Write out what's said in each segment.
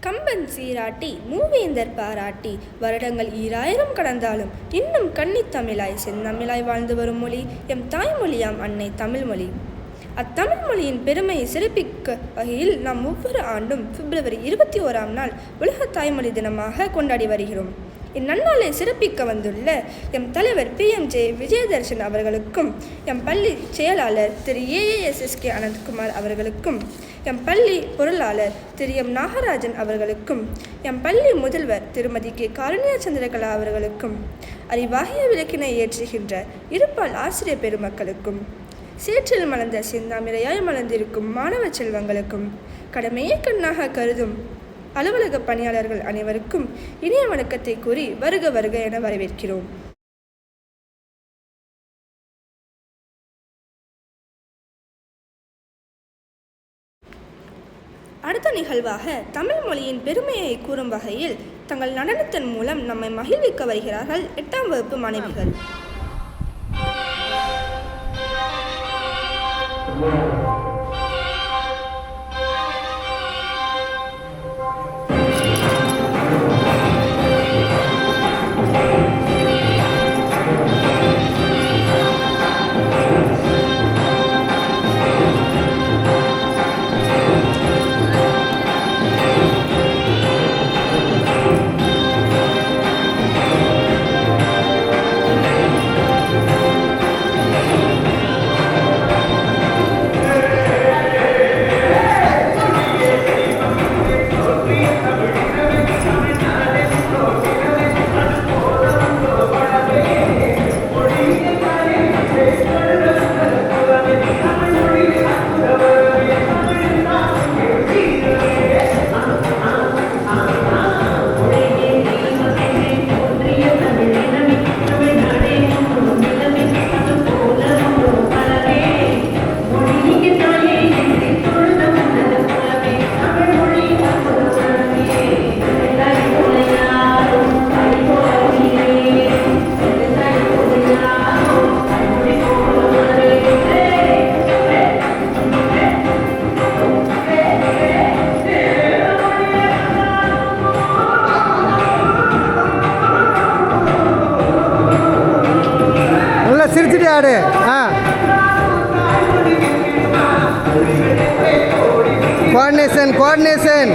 கம்பன் சீராட்டி மூவேந்தர் பாராட்டி வருடங்கள் 2000 கடந்தாலும் இன்னும் கன்னித்தமிழாய் செந்தமிழாய் வாழ்ந்து வரும் மொழி எம் தாய்மொழியாம் அன்னை தமிழ்மொழி. அத்தமிழ் மொழியின் பெருமையை சிறப்பிக்க வகையில் நாம் ஒவ்வொரு ஆண்டும் பிப்ரவரி 21ஆம் நாள் உலக தாய்மொழி தினமாக கொண்டாடி வருகிறோம். இந்நன்னாளை சிறப்பிக்க வந்துள்ள எம் தலைவர் PMJ விஜயதர்ஷன் அவர்களுக்கும், எம் பள்ளி செயலாளர் திரு AASSK அனந்த்குமார் அவர்களுக்கும், எம் பள்ளி பொருளாளர் திரு M நாகராஜன் அவர்களுக்கும், எம் பள்ளி முதல்வர் திருமதி K காருண்யா சந்திரகலா அவர்களுக்கும், அறிவாகிய விளக்கினை ஏற்றுகின்ற இருபால் ஆசிரியர் பெருமக்களுக்கும், சேற்றில் மலர்ந்த செந்தாமிரையாய் மலர்ந்திருக்கும் மாணவ செல்வங்களுக்கும், கடமையை கண்ணாக கருதும் அலுவலக பணியாளர்கள் அனைவருக்கும் இனிய வணக்கத்தை கூறி வருக வருக என வரவேற்கிறோம். அடுத்த நிகழ்வாக தமிழ் மொழியின் பெருமையை கூறும் வகையில் தங்கள் நடனத்தின் மூலம் நம்மை மகிழ்விக்க வருகிறார்கள் 8ஆம் வகுப்பு மாணவிகள். கோஆர்டினேஷன்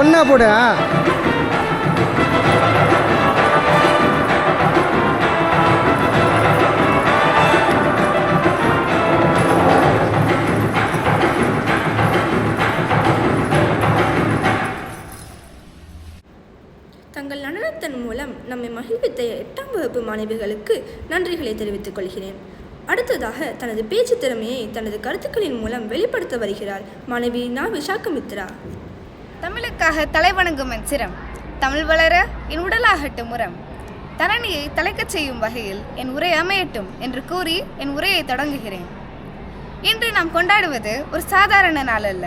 ஒன்னா போடு தங்கள் நடனத்தின் மூலம் நம்மை மகிழ்வித்த 8ஆம் வகுப்பு மாணவிகளுக்கு நன்றிகளை தெரிவித்துக் கொள்கிறேன். அடுத்ததாக தனது பேச்சு திறமையை தனது கருத்துக்களின் மூலம் வெளிப்படுத்த வருகிறார் மாணவி நா விஷாகமித்ரா. தமிழுக்காக தலைவணங்கும் என் சிரம், தமிழ் வளர என் உடலாகட்டும் உரம், தரணியை தலைக்கச் செய்யும் வகையில் என் உரை அமையட்டும் என்று கூறி என் உரையை தொடங்குகிறேன். இன்று நாம் கொண்டாடுவது ஒரு சாதாரண நாள் அல்ல.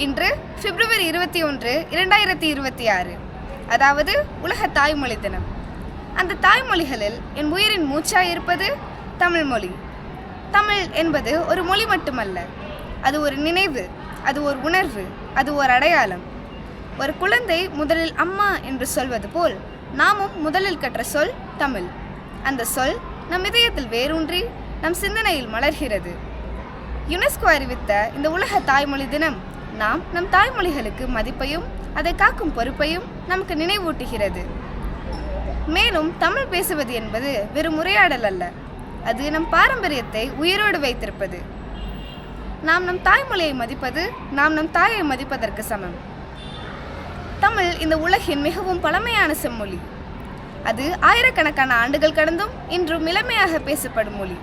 இன்று பிப்ரவரி 21, 2026, அதாவது உலக தாய்மொழி தினம். அந்த தாய்மொழிகளில் என் உயிரின் மூச்சாய் இருப்பது தமிழ் மொழி. தமிழ் என்பது ஒரு மொழி மட்டுமல்ல, அது ஒரு நினைவு, அது ஒரு உணர்வு, அது ஒரு அடையாளம். ஒரு குழந்தை முதலில் அம்மா என்று சொல்வது போல் நாமும் முதலில் கற்ற சொல் தமிழ். அந்த சொல் நம் இதயத்தில் வேரூன்றி நம் சிந்தனையில் மலர்கிறது. யுனெஸ்கோ அறிவித்த இந்த உலக தாய்மொழி தினம் நாம் நம் தாய்மொழிகளுக்கு மதிப்பையும் அதை காக்கும் பொறுப்பையும் நமக்கு நினைவூட்டுகிறது. மேலும் தமிழ் பேசுவது என்பது வெறும் உரையாடல் அல்ல, அது நம் பாரம்பரியத்தை உயிரோடு வைத்திருப்பது. நாம் நம் தாய்மொழியை மதிப்பது நாம் நம் தாயை மதிப்பதற்கு சமம். தமிழ் இந்த உலகின் மிகவும் பழமையான செம்மொழி. அது ஆயிரக்கணக்கான ஆண்டுகள் கடந்தும் இன்றும் இளமையாக பேசப்படும் மொழி.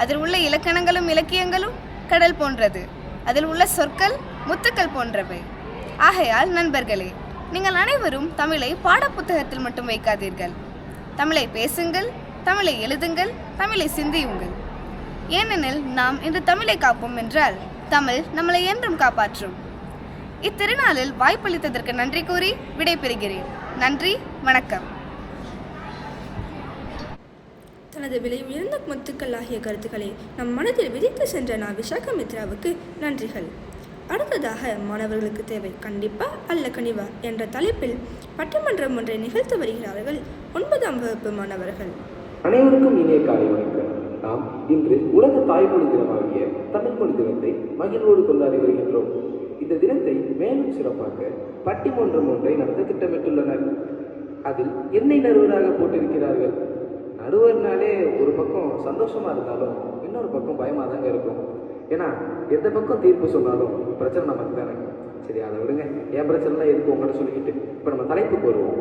அதில் உள்ள இலக்கணங்களும் இலக்கியங்களும் கடல் போன்றது. அதில் உள்ள சொற்கள் முத்துக்கள் போன்றவை. ஆகையால் நண்பர்களே, நீங்கள் அனைவரும் தமிழை பாடப்புத்தகத்தில் மட்டும் வைக்காதீர்கள். தமிழை பேசுங்கள், தமிழை எழுதுங்கள், தமிழை சிந்தியுங்கள். ஏனெனில் நாம் இன்று தமிழை காப்போம் என்றால் தமிழ் நம்மளை என்றும் காப்பாற்றும். இத்திருநாளில் வாய்ப்பளித்ததற்கு நன்றி கூறி விடைபெறுகிறேன். நன்றி, வணக்கம். தனது விலை உயர்ந்த முத்துக்கள் ஆகிய கருத்துக்களை நம் மனதில் விதித்து சென்ற நான் விசாகமித்ராவுக்கு நன்றிகள். அடுத்ததாக மாணவர்களுக்கு தேவை கண்டிப்பா அல்ல கனிவா என்ற தலைப்பில் பட்டிமன்றம் ஒன்றை நிகழ்த்து வருகிறார்கள் 9ஆம் வகுப்பு மாணவர்கள். அனைவருக்கும் இனிய காலை வணக்கம். நாம் இன்று உலக தாய்மொழி தினமாகிய தமிழ் மொழி தினத்தை மகிழ்வோடு கொண்டாடி வருகின்றோம். இந்த தினத்தை மேலும் சிறப்பாக பட்டிமன்றம் ஒன்றை நடத்த திட்டமிட்டுள்ளனர். அதில் என்னை நடுவராக போட்டிருக்கிறார்கள். நடுவர்னாலே ஒரு பக்கம் சந்தோஷமா இருந்தாலும் இன்னொரு பக்கம் பயமாக தாங்க இருக்கும். ஏன்னா எந்த பக்கம் தீர்ப்பு சொன்னாலும் பிரச்சனை நமக்கு தானே. சரி, அதை விடுங்க, என் பிரச்சனைலாம் எதுக்கு உங்கள்கிட்ட சொல்லிக்கிட்டு இப்போ நம்ம தலைப்புக்கு வருவோம்.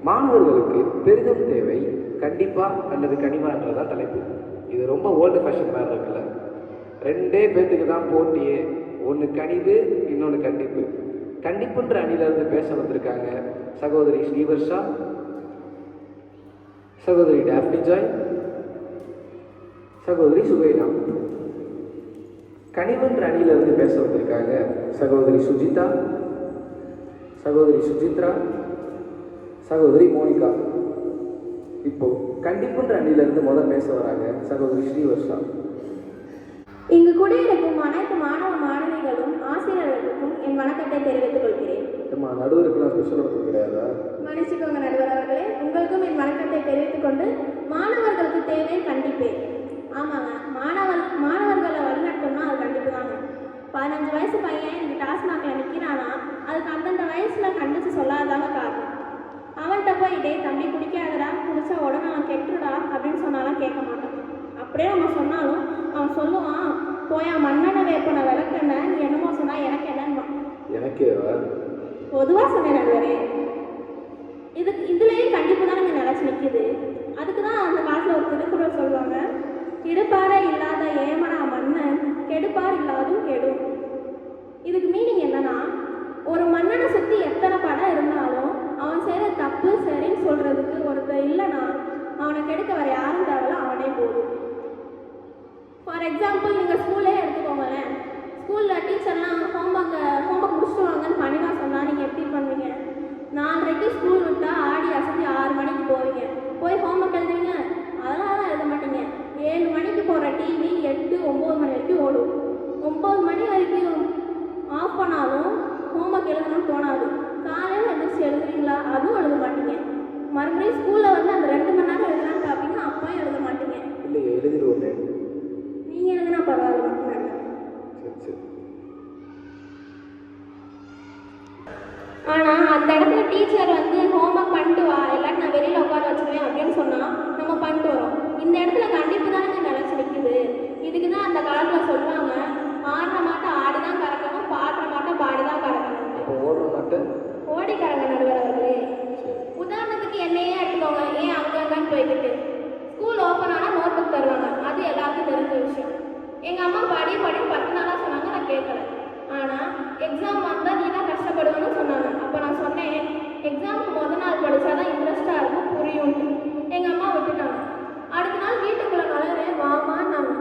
மாணவர்களுக்கு பெரிதும் தேவை கண்டிப்பா அல்லது கனிவான்றதான் தலைப்பு. இது ரொம்ப ஓல்டு ஃபேஷன் மாதிரி இருக்குல்ல. 2 பேர்த்துக்கு தான் போட்டியே, ஒன்று கனிவு, இன்னொன்று கண்டிப்பு. கண்டிப்புன்ற அணியிலிருந்து பேச வந்திருக்காங்க சகோதரி ஸ்ரீவர்ஷா, சகோதரி டாஃப்னி ஜாய், சகோதரி சுவேதா. கனிவென்ற அணியிலிருந்து பேச வந்திருக்காங்க சகோதரி சுஜிதா, சகோதரி சுஜித்ரா, சகோதரி மோனிகா. இப்போ கண்டிப்புன்ற அணியிலிருந்து முதல் பேச வராங்க சகோதரி ஸ்ரீவர்ஷா. இங்கு குடியிருக்கும் அனைத்து மாணவ மாணவிகளும் ஆசிரியர்களுக்கும் என் வணக்கத்தை தெரிவித்துக் கொள்கிறேன். நடுவருக்குலாம் ஸ்பெஷல் வணக்கம் கிடையாதா? மன்னிச்சுக்கோங்க நடுவர் அவர்களே, உங்களுக்கும் என் வணக்கத்தை தெரிவித்துக் கொண்டு மாணவர்களுக்கு தேவை கண்டிப்பே. ஆமாங்க, மாணவர்களை வழிநடத்தணும்னா அது கண்டிப்பு தாங்க. 15 வயசு பையன் இன்னைக்கு டாஸ்மாகில் நிற்கிறானா, அதுக்கு அந்தந்த வயசில் கண்டித்து சொல்லாதாங்க காரணம். அவன்கிட்ட போய் டே தம்பி குடிக்காதடா, குடிச்சா உடனே அவன் கெட்டுடா அப்படின்னு சொன்னாலும் கேட்க மாட்டான். அப்படியே அவன் சொன்னாலும் அவன் சொல்லுவான், போய் மண்ணெண்ணெய் வேப்பனை விளக்கெண்ண, நீ என்னமோ சொன்னா எனக்கு என்னன்னு. எனக்கே பொதுவாக சொன்னேன் நடுவரே. இதுலேயே கண்டிப்பு தான் இங்கே நினச்சி நிற்கிது. அதுக்கு தான் அந்த காலத்தில் ஒரு திருக்குறள் சொல்லுவாங்க, இடுப்பாறை இல்லாத ஏமனா மன்னன் கெடுப்பார் இல்லாதும் கெடும். இதுக்கு மீனிங் என்னன்னா, ஒரு மன்னனை சுற்றி எத்தனை படம் இருந்தாலும் அவன் செய்கிற தப்பு சரின்னு சொல்கிறதுக்கு ஒருத்தர் இல்லைன்னா அவனை கெடுக்க வர யாரும் தேவையில்ல, அவனே போதும். ஃபார் எக்ஸாம்பிள் நீங்கள் ஸ்கூல்லே எடுத்துக்கோங்களேன். ஸ்கூலில் டீச்சர்லாம் ஹோம்ஒர்க் முடிச்சுட்டு வாங்கன்னு பணிவாக சொன்னால் நீங்கள் எப்படி பண்ணுவீங்க? 4:30க்கு ஸ்கூல் விட்டால் ஆடி அசதி 6 மணிக்கு போவீங்க. போய் ஹோம்ஒர்க் எழுதுவீங்க? அதெல்லாம் தான் எழுத மாட்டீங்க. 7 மணிக்கு போகிற டிவி 8, 9 மணி வரைக்கும் ஓடும். 9 மணி வரைக்கும் ஆஃப் பண்ணாலும் ஹோம்ஒர்க் எழுதணும்னு தோணாது. காலையில் எழுந்திரிச்சு எழுதுவீங்களா? அதுவும் எழுத மாட்டீங்க. மறுபடியும் ஸ்கூலில் வந்து அந்த 2 மணி நேரம் எழுதலான்னு பார்ப்பீங்க, அப்பவும் எழுத மாட்டீங்க. இல்லையே, எழுதிடுவோம். நீங்கள் எழுதுனா பரவாயில்ல. ஆனால் அந்த இடத்துல டீச்சர் வந்து ஹோம்ஒர்க் பண்ணிட்டு வா, எல்லாரும் நான் வெளியில் உட்கார வச்சுருவேன் அப்படின்னு சொன்னால் நம்ம பண்ணிட்டு வரோம். இந்த இடத்துல கண்டிப்பு தானே நினச்சி நிற்குது. இதுக்கு தான் அந்த காலத்தில் சொல்லுவாங்க, ஆடுற மாட்டை ஆடி தான் கறக்கணும், பாடுற மாட்டை பாடி தான் கறக்கணும். ஓடி கறங்க நடுவர் அவர்களே. உதாரணத்துக்கு என்னையே எடுத்துக்கோங்க, ஏன் அங்கன்னு போய்கிட்டு ஸ்கூல் ஓப்பன் ஆனால் நோட் புக் தருவாங்க, அது எல்லாருக்கும் தெரிஞ்ச விஷயம். எங்கள் அம்மா படி 10 நாளாக சொன்னாங்க, நான் கேட்கல. ஆனால் எக்ஸாம் வந்தால் நீ தான் கஷ்டப்படுவேன்னு சொன்னாங்க. அப்போ நான் சொன்னேன், எக்ஸாமுக்கு முதல் நாள் படித்தா தான் இன்ட்ரெஸ்ட்டாக இருக்கும், புரியும்ட்டு. எங்கள் அம்மா விட்டுட்டாங்க. அடுத்த நாள் வீட்டுக்குள்ளே நுழைறேன், வாமான்னாங்க.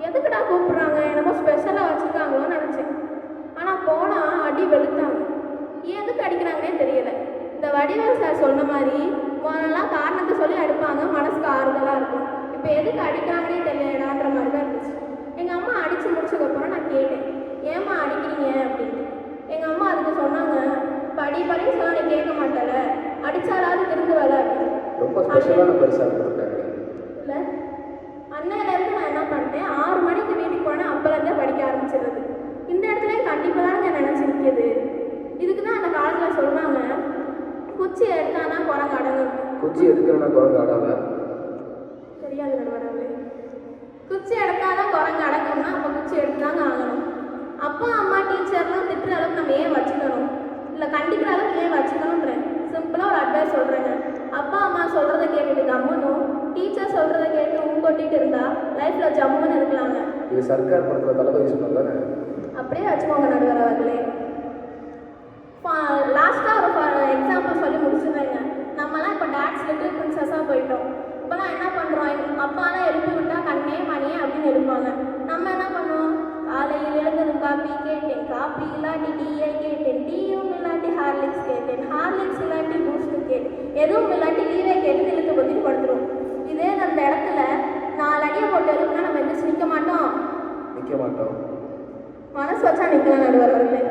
எதுக்குடா கூப்பிட்றாங்க, என்னமோ ஸ்பெஷலாக வச்சுருக்காங்களோன்னு நினச்சேன். ஆனால் போனால் அடி வெளுத்தாங்க. எதுக்கு அடிக்கிறாங்கன்னே தெரியலை. இந்த வடிவேல் சார் சொன்ன மாதிரி முதல்லாம் காரணத்தை சொல்லி அடிப்பாங்க, மனசுக்கு ஆறுதலாக இருக்கும். இப்போ எதுக்கு அடிக்கிறாங்கன்னே தெரியலடான்ற மாதிரி தான் இருந்துச்சு. எங்கள் அம்மா அடித்து முடிச்சதுக்கப்புறம் நான் கேட்டேன், ஏம்மா அடிக்கிறீங்க அப்படின்ட்டு. எங்கள் அம்மா அதுக்கு சொன்னாங்க, படின்னு சொன்னா நீ கேட்க மாட்டல, அடித்தாலாவது திருந்துவல அப்படின்னு. ரொம்ப ஸ்பெஷலான பரிசாக கொடுத்துருக்காங்க. இல்லை, அன்னையிலேருந்து நான் என்ன பண்ணிட்டேன், 6 மணிக்கு வீட்டுக்கு போனேன், அப்போலேருந்தே படிக்க ஆரம்பிச்சிடுறது. இந்த இடத்துலையும் கண்டிப்பாக தான் நான் நினச்சிருக்குது. இதுக்கு தான் அந்த காலத்தில் சொல்லுவாங்க, குச்சி எடுத்தால் தான் குரங்கு அடங்கும். குச்சி எடுக்கிறனா குரங்கு ஆடாத தெரியாது நடுவரவே. குச்சி எடுத்தால் தான் குரங்கு அடங்கும்னா அப்போ குச்சி எடுத்து தாங்க ஆகணும். அப்பா அம்மா டீச்சர்லாம் திட்டுற அளவுக்கு நம்ம ஏன் வச்சுக்கணும், இல்லை கண்டிக்கிற அளவுக்கு ஏன் வச்சுக்கணுன்றேன். சிம்பிளாக ஒரு அட்வைஸ் சொல்கிறேங்க. அப்பா அம்மா சொல்கிறத கேட்டுட்டு கம்முன்னும், டீச்சர் சொல்கிறத கேட்டு கொட்டிட்டு இருந்தால் லைஃப்பில் ஜம்முன்னு இருக்கலாங்க. இது சர்க்கார் படத்தில் தளபதி சொன்னது தானே? அப்படியே வச்சுக்கோங்க நடுவர் அவர்களே. லாஸ்ட்டாக ஒரு எக்ஸாம்பிள் சொல்லி முடிச்சுருந்தேங்க. நம்மலாம் இப்போ டான்ஸ் லிட்டில் பிரின்சஸாக போயிட்டோம். இப்போலாம் என்ன பண்ணுறோம், எங்கள் அப்பாலாம் எழுப்பி விட்டால் கண்ணே மணியே அப்படின்னு எழுப்பாங்க. நம்ம என்ன பண்ணுவோம், காலையில் எழுந்ததும் காப்பி கேட்டேன், காப்பி இல்லாட்டி டீயை கேட்டேன், டீயும் இல்லாட்டி ஹார்லிக்ஸ் கேட்டேன், ஹார்லிக்ஸ் இல்லாட்டி பூஸ்ட்டு கேட்டேன், எதுவும் இல்லாட்டி லீவே கேட்டு இழுத்து பற்றி படுத்துடும். இதே அந்த இடத்துல 4 அடியை போட்டு எழுப்புனா நம்ம எந்திரிச்சு நிற்க மாட்டோம். மனசு வச்சா நிற்கலாம் நடுவர் அவர்களே.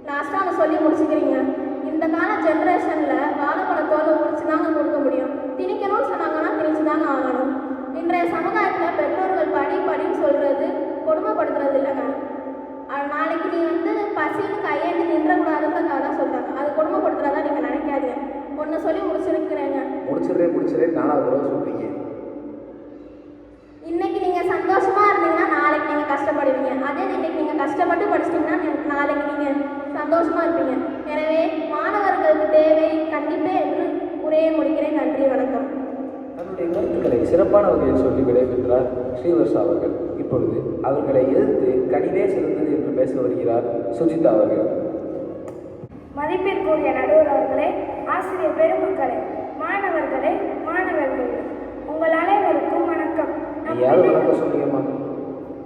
லாஸ்ட்டாக அதை சொல்லி முடிச்சுக்கிறீங்க. இந்த கால ஜென்ரேஷனில் வாழைப்பழத்தோலை உரிச்சு தாங்க கொடுக்க முடியும். திணிக்கணும்னு சொன்னாங்கன்னா திணிச்சு தாங்க ஆகணும். இன்றைய சமுதாயத்தில் பெற்றோர்கள் படின்னு சொல்கிறது கொடுமைப்படுத்துறது இல்லைங்க. நாளைக்கு நீ பசின்னு கையேந்து நின்றக்கூடாதுன்றதுக்காக தான் சொல்கிறாங்க. அது கொடுமைப்படுத்துறதா நீங்கள் நினைக்காதீங்க. ஒன்று சொல்லி முடிச்சிருக்கிறேங்க. முடிச்சிடுறேன் 4வது தடவை சொல்கிறீங்க. இன்னைக்கு நீங்கள் சந்தோஷமாக இருந்தீங்கன்னா நாளைக்கு நீங்கள் கஷ்டப்படுவீங்க. அதே இன்னைக்கு நீங்கள் கஷ்டப்பட்டு படிச்சிட்டிங்கன்னா நாளைக்கு நீங்கள் சந்தோஷமாக இருப்பீங்க. எனவே மாணவர்களுக்கு தேவை கண்டிப்பே என்று உரையை முடிக்கிறேன். நன்றி, வணக்கம். தன்னுடைய கருத்துக்களை சிறப்பான வகையில் சொல்லி விடைபெற்றார் ஸ்ரீவர்ஷா அவர்கள். இப்பொழுது அவர்களை எதிர்த்து கனிவே சிறந்தது என்று பேச வருகிறார் சுஜிதா அவர்கள். மதிப்பிற்குரிய நடுவர் அவர்களே, ஆசிரியர் பெருமக்களே, மாணவர்களே, உங்கள் அனைவருக்கும் வணக்கம்.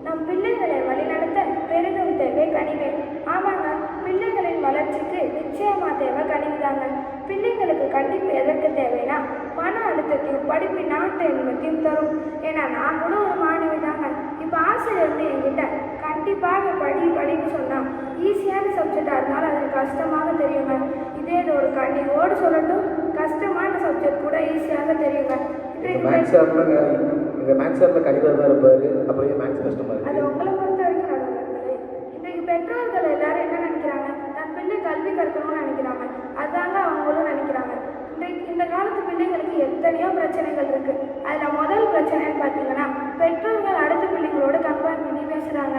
நம் பிள்ளைகளை வழிநடத்த பெரிதும் தேவை கனிவே. ஆமாங்க, பிள்ளைகளின் வளர்ச்சிக்கு நிச்சயமா தேவை கனிவுதாங்க. பிள்ளைங்களுக்கு கண்டிப்பு எதற்கு தேவைன்னா, மன அழுத்தத்தையும் படிப்பின் நாட்டு என்பதையும் தரும். ஏன்னா நான் கூட ஒரு மாணவி தாங்க. இப்போ ஆசிரியர் என்கிட்ட கண்டிப்பாக படின்னு சொன்னால் ஈஸியான சப்ஜெக்டாக இருந்தாலும் அது கஷ்டமாக தெரியுங்க. இதே இது ஒரு கண்டிப்போடு சொல்லட்டும், கஷ்டமான சப்ஜெக்ட் கூட ஈஸியாக தெரியுங்க. மேக்ஸ் சார்ல கண்டிப்பாக தான் இருப்பார். அப்புறம் மேக்ஸ் கஷ்டமாக இருக்குது. அது உங்களை பொறுத்த வரைக்கும் நடந்தது. இன்றைக்கு பெற்றோர்கள் எல்லாரும் என்ன நினைக்கிறாங்க, தன் பிள்ளை கல்வி கற்கணும்னு நினைக்கிறாங்க. அதாங்க அவங்களும் நினைக்கிறாங்க. இந்த காலத்து பிள்ளைங்களுக்கு எத்தனையோ பிரச்சனைகள் இருக்கு. அதில் முதல் பிரச்சனைன்னு பார்த்தீங்கன்னா, பெற்றோர்கள் அடுத்த பிள்ளைங்களோட கம்பேர் பண்ணி பேசுகிறாங்க.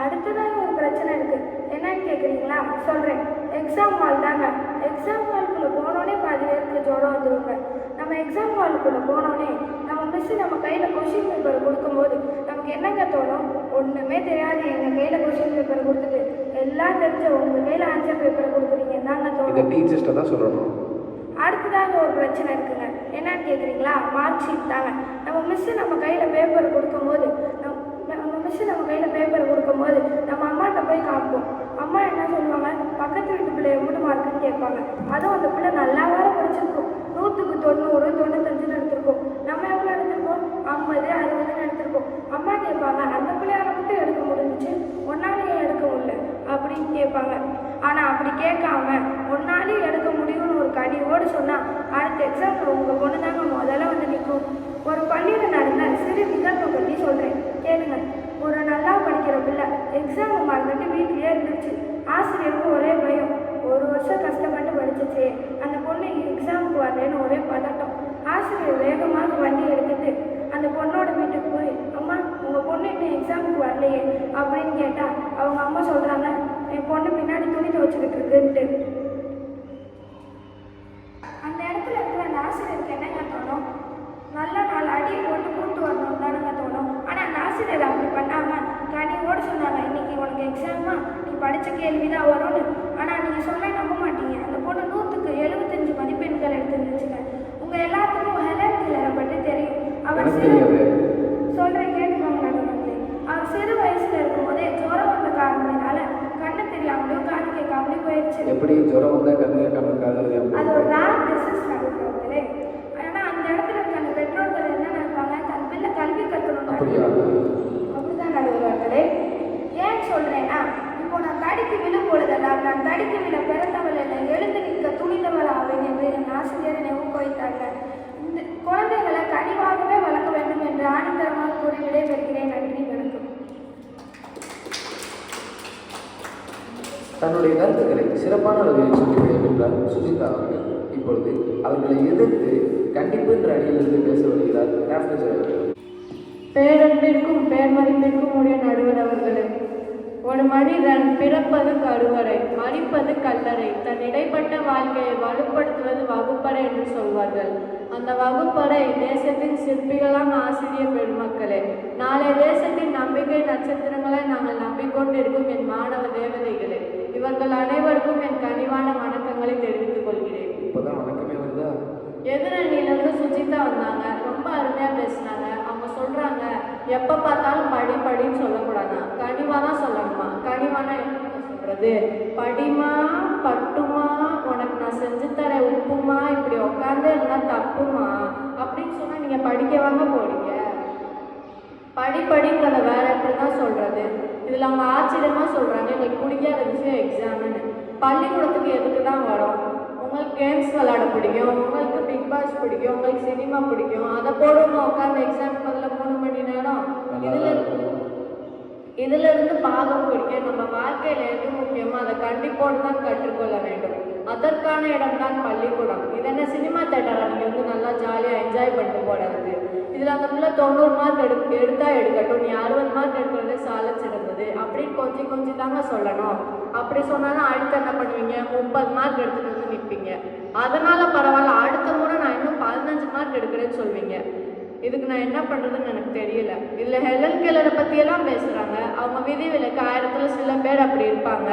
அடுத்ததாக ஒரு பிரச்சனை இருக்கு. என்னன்னு கேட்குறீங்களா? சொல்கிறேன். எக்ஸாம் ஹால் தாங்க. எக்ஸாம் ஹாலுக்குள்ளே போனோடனே பாதி பேருக்கு ஜுரம் வந்துடுங்க. நம்ம எக்ஸாம் ஹாலுக்குள்ளே போனோடனே நம்ம மிஸ்ஸு நம்ம கையில் கொஷின் பேப்பர் கொடுக்கும்போது நமக்கு என்னங்க தோணும்? ஒன்றுமே தெரியாது எங்கள் கையில் கொஷின் பேப்பர் கொடுத்துட்டு எல்லாம் தெரிஞ்ச உங்கள் கையில் ஆன்சர் பேப்பரை கொடுக்குறீங்க தாங்க தோணும். டீச்சர்ஸ்ட்டை தான் சொல்லணும். அடுத்ததாக ஒரு பிரச்சனை இருக்குங்க. என்னன்னு கேட்குறீங்களா? மார்க் ஷீட் தாங்க. நம்ம மிஸ்ஸு நம்ம கையில் பேப்பர் கொடுக்கும்போது நம்ம அம்மாட்ட போய் காப்போம். அம்மா என்ன சொல்லுவாங்க? பக்கத்து வீட்டு பிள்ளை எவ்வளோ மார்க்குன்னு கேட்பாங்க. அதுவும் அந்த பிள்ளை நல்லா வேற படிச்சிருக்கும். 100க்கு 90, 95 எடுத்திருக்கோம். நம்ம எவ்வளோ எடுத்திருக்கோம்? 50, 60 எடுத்திருக்கோம். அம்மா கேட்பாங்க, அந்த பிள்ளையால மட்டும் எடுக்க முடிஞ்சிச்சு, ஒன்னாலேயே எடுக்க முடியல அப்படின்னு கேட்பாங்க. ஆனால் அப்படி கேட்காம ஒன்னாலே எடுக்க முடியும்னு ஒரு கனிவோடு சொன்னால் அடுத்த எக்ஸாம்பிள் உங்கள் பொண்ணு தாங்க முதல்ல நிற்கும். ஒரு பள்ளியில் நடந்த சிறு நிகழ்வை பற்றி சொல்கிறேன் கேளுங்க. ஒரு நல்லா படிக்கிற பிள்ளை எக்ஸாம் மறந்துட்டு வீட்டிலேயே இருந்துச்சு. ஆசிரியருக்கு ஒரே பயம். 1 வருஷம் கஷ்டப்பட்டு படிச்சிச்சு, அந்த பொண்ணு எக்ஸாமுக்கு வரலன்னு ஒரே பதட்டம். ஆசிரியர் வேகமாக வண்டி எடுத்துட்டு அந்த பொண்ணோட வீட்டுக்கு போய், அம்மா உங்கள் பொண்ணு இன்னும் எக்ஸாமுக்கு வரலையே அப்படின்னு கேட்டால் அவங்க அம்மா சொல்கிறாங்க, என் பொண்ணு பின்னாடி துணி துவச்சிக்கிட்டு இருக்குன்ட்டு. அந்த இடத்துல இருக்கிற அந்த ஆசிரியருக்கு என்னங்க தோணும்? நல்ல 4 அடி போட்டு கூட்டு வரணும் தானுங்க தோணும். ஆனால் அந்த ஆசிரியர் அப்படி பண்ணாமல் கனிவோடு சொன்னாங்க, இன்னைக்கு உனக்கு எக்ஸாமா, நீ படித்த கேள்வி தான் வரும்னு. ஆனால் நீங்கள் சொன்னால் நம்ப மாட்டீங்க, அந்த பொண்ணு 100க்கு 75 மதிப்பெண்கள் எடுத்துருந்துச்சுங்க. உங்கள் எல்லாத்துக்கும் ஹெலன் கில்லரை பற்றி தெரியும். அவர் சொல்கிறேன் கேட்டுக்கோங்க நடுவர்களே. அவர் சிறு வயசில் இருக்கும்போதே ஜுரம் வந்த காரணத்தினால கண்ணு தெரியாமலையும் காது கேட்காமலையும் போயிடுச்சு. எப்படி ஜுரம் வந்தால் கண்ணு கேட்காம? அது ஒரு ரேர் டிசீஸ் நடுவர்களே. ஆனால் அந்த இடத்துல இருக்க அந்த பெற்றோர்கள் என்ன நினைப்பாங்க, தன் பிள்ளை கல்வி கற்கணும். அப்படிதான் நடுவர்களே. ஏன் சொல்கிறேன்னா, இப்போ நான் தடிக்கு விழும்பொழுது சொன்னார், நான் தடுக்கி விட பிறந்தவள் அல்ல, எழுந்து நிற்க துணிந்தவள் ஆவேன் என்று என் ஆசிரியர் என்னை ஊக்குவித்தார்கள். இந்த குழந்தைகளை கனிவாகவே வளர்க்க வேண்டும் என்று ஆணித்தரமாக கூறி விடைபெறுகிறேன். நன்றி, வணக்கம். தன்னுடைய கருத்துக்களை சிறப்பான வகையில் சொல்லி விடைபெற்றார் சுஜிதா அவர்கள். இப்பொழுது அவர்களை எதிர்த்து கண்டிப்பு என்ற அணியிலிருந்து பேச வருகிறார் ராஃபிஸ் அவர்கள். பேரன்பிற்கும் பேர்மதிப்பிற்கும் உடைய நடுவர் அவர்களே, ஒரு மனிதன் பிறப்பது கருவறை, மரிப்பது கல்லறை, தன் இடைப்பட்ட வாழ்க்கையை வலுப்படுத்துவது வகுப்பறை என்று சொல்வார்கள். அந்த வகுப்பறை தேசத்தின் சிற்பிகளான ஆசிரியர் பெருமக்களே, நாளைய தேசத்தின் நம்பிக்கை நட்சத்திரங்களை நாங்கள் நம்பிக்கொண்டிருக்கும் என் மாணவ தேவதைகளே, இவர்கள் அனைவருக்கும் என் கனிவான வணக்கங்களை தெரிவித்துக் கொள்கிறேன். இப்போதான் வணக்கமே வருதா? எதிரணியிலிருந்து சுஜிதா வந்தாங்க, ரொம்ப அருமையாக பேசினாங்க. அவங்க சொல்கிறாங்க, எப்போ பார்த்தாலும் படின்னு சொல்லக்கூடாது, கனிவாக தான் சொல்லணுமா. கனிவான என்ன சொல்கிறது, படிமா பட்டுமா, உனக்கு நான் செஞ்சு தரேன் உப்புமா, இப்படி உட்காந்து இருந்தால் தப்புமா அப்படின்னு சொன்னால் நீங்கள் படிக்க வாங்க போறீங்க. படிங்கிறத வேற எப்படி தான் சொல்கிறது. இதில் அவங்க ஆச்சரியமாக சொல்கிறாங்க, எங்களுக்கு பிடிக்காத விஷயம் எக்ஸாம்னு. பள்ளிக்கூடத்துக்கு எதுக்கு தான் வரோம்? உங்களுக்கு கேம்ஸ் விளையாட பிடிக்கும், உங்களுக்கு பிக் பாஸ் பிடிக்கும், உங்களுக்கு சினிமா பிடிக்கும், அதை போடுவோம் உட்காந்து எக்ஸாம் பதில் 3 மணி நேரம். இதிலிருந்து பாகம் பிடிக்க நம்ம வாழ்க்கையில் எது முக்கியமோ அதை கண்டிப்போடு தான் கற்றுக்கொள்ள வேண்டும். அதற்கான இடம் தான் பள்ளிக்கூடம். இது என்ன சினிமா தேட்டரா நீங்கள் வந்து நல்லா ஜாலியாக என்ஜாய் பண்ணிட்டு போடுறது? இதில் அந்த பிள்ளை 90 மார்க் எடுத்தால் எடுக்கட்டும், நீ 60 மார்க் எடுக்கிறது சாலை சிறந்தது அப்படின்னு கொஞ்சம் தாங்க சொல்லணும். அப்படி சொன்னாலும் அடுத்து என்ன பண்ணுவீங்க, 30 மார்க் எடுத்துகிட்டு வந்து நிற்பீங்க. அதனால் பரவாயில்ல, அடுத்த முறை நான் இன்னும் 15 மார்க் எடுக்கிறேன்னு சொல்வீங்க. இதுக்கு நான் என்ன பண்ணுறதுன்னு எனக்கு தெரியல. இதில் ஹெலன் கெல்லரை பற்றியெல்லாம் பேசுகிறாங்க. அவங்க விதிவிலக்கு 1000ல் சில பேர் அப்படி இருப்பாங்க.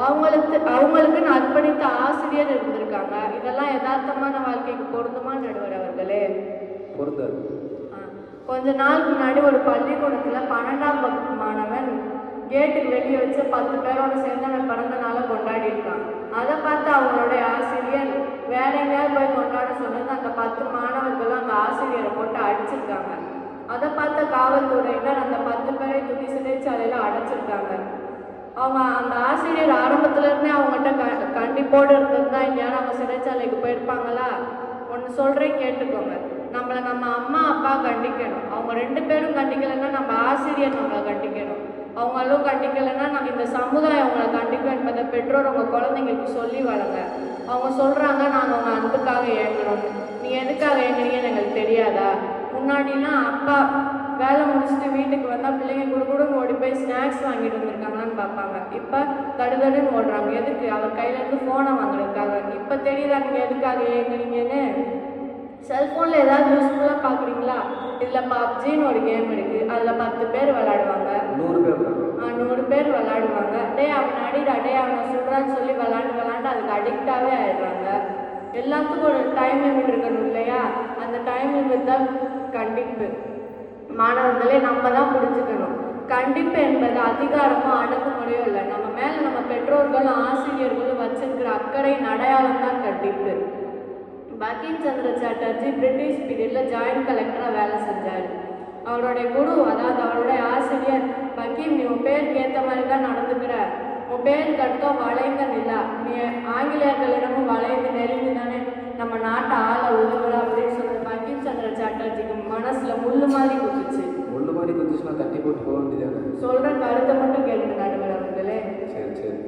அவங்களுக்குன்னு அர்ப்பணித்த ஆசிரியர் இருந்திருக்காங்க. இதெல்லாம் யதார்த்தமான வாழ்க்கைக்கு பொருந்துமா நடுவர் அவர்களே? பொருந்தாது. கொஞ்ச நாள் முன்னாடி ஒரு பள்ளிக்கூடத்தில் 12ஆம் வகுப்பு மாணவன் கேட்டுக்கு வெளியே வச்சு 10 பேரோட சேர்ந்து அவன் பிறந்த நாளை கொண்டாடி இருக்கான். அதை பார்த்து அவங்களுடைய ஆசிரியர் வேற எங்கேயாவது போய் கொண்டாட சொன்னது அந்த 10 மாணவர்களும் அந்த ஆசிரியரை போட்டு அடிச்சிருக்காங்க. அதை பார்த்த காவல்துறையினர் அந்த 10 பேரை தூக்கி சிறைச்சாலையில் அடைச்சிருக்காங்க. அவங்க அந்த ஆசிரியர் ஆரம்பத்துலேருந்தே அவங்ககிட்ட கண்டிப்போடு இருந்தது தான் இல்லையா அவங்க சிறைச்சாலைக்கு போயிருப்பாங்களா? ஒன்று சொல்கிறேன் கேட்டுக்கோங்க. நம்மளை நம்ம அம்மா அப்பா கண்டிக்கணும். அவங்க 2 பேரும் கண்டிக்கலைன்னா நம்ம ஆசிரியர் நம்மளை கண்டிக்கணும். அவங்களும் கண்டிக்கலைன்னா நம்ம இந்த சமுதாயம் அவங்கள கண்டிக்கும் என்பதை பெற்றோர் உங்கள் குழந்தைங்களுக்கு சொல்லி வளங்க. அவங்க சொல்கிறாங்க, நாங்கள் உங்கள் அன்புக்காக ஏங்கணும், நீங்கள் எதுக்காக ஏங்குறீங்கன்னு எங்களுக்கு தெரியாதா? முன்னாடிலாம் அப்பா வேலை முடிச்சுட்டு வீட்டுக்கு வந்தால் பிள்ளைங்க குடுக்குடுன்னு ஓடி போய் ஸ்நாக்ஸ் வாங்கிட்டு வந்திருக்காங்களான்னு பார்ப்பாங்க. இப்போ தடுன்னு ஓடுறாங்க. எதுக்கு? அவர் கையிலேருந்து ஃபோனை வாங்குறதுக்காக. இப்போ தெரியுதா நீங்கள் எதுக்காக ஏங்குறீங்கன்னு? செல்ஃபோனில் ஏதாவது யூஸ்ஃபுல்லாக பார்க்குறீங்களா? இதில் பப்ஜின்னு ஒரு கேம் இருக்குது. அதில் 10 பேர் விளையாடுவாங்க, 100 பேர் விளையாடுவாங்க. டே அவனை அடிடா, டே அவனை சொல்கிறான்னு சொல்லி விளாண்டு அதுக்கு அடிக்டாகவே ஆயிடுறாங்க. எல்லாத்துக்கும் ஒரு டைம் லிமிட் இருக்கணும் இல்லையா? அந்த டைம் லிமிட் தான் கண்டிப்பு. மாணவர்களே, நம்ம தான் புரிஞ்சுக்கணும். கண்டிப்பு என்பது அதிகாரமோ அடக்குமுறையோ இல்லை. நம்ம மேலே நம்ம பெற்றோர்களும் ஆசிரியர்களும் வச்சிருக்கிற அக்கறையின் அடையாளம் தான் கண்டிப்பு. பங்கிம் சந்திர சாட்டர்ஜி பிரிட்டிஷ் பீரியடில் ஜாயின்ட் கலெக்டராக வேலை செஞ்சார். அவருடைய குரு, அதாவது அவருடைய ஆசிரியர், பங்கிம் நீ உன் பேருக்கு ஏற்ற மாதிரி தான் நடந்துக்கிற, உன் பேருக்கு அடுத்தோம் வளைந்த நிலா, நீ ஆங்கிலேயர்களிடமும் வளைந்து நெருங்கி தானே நம்ம நாட்டை ஆள உதவுற அப்படின்னு சொல்லி பங்கிம் சந்திர சாட்டர்ஜிக்கு மனசில் முள்ளு மாதிரி குத்துச்சுன்னா தட்டி போட்டு போக வேண்டியதானே? சொல்கிற கருத்தை மட்டும் கேளுங்க நடுவர் அவர்களே. சரி.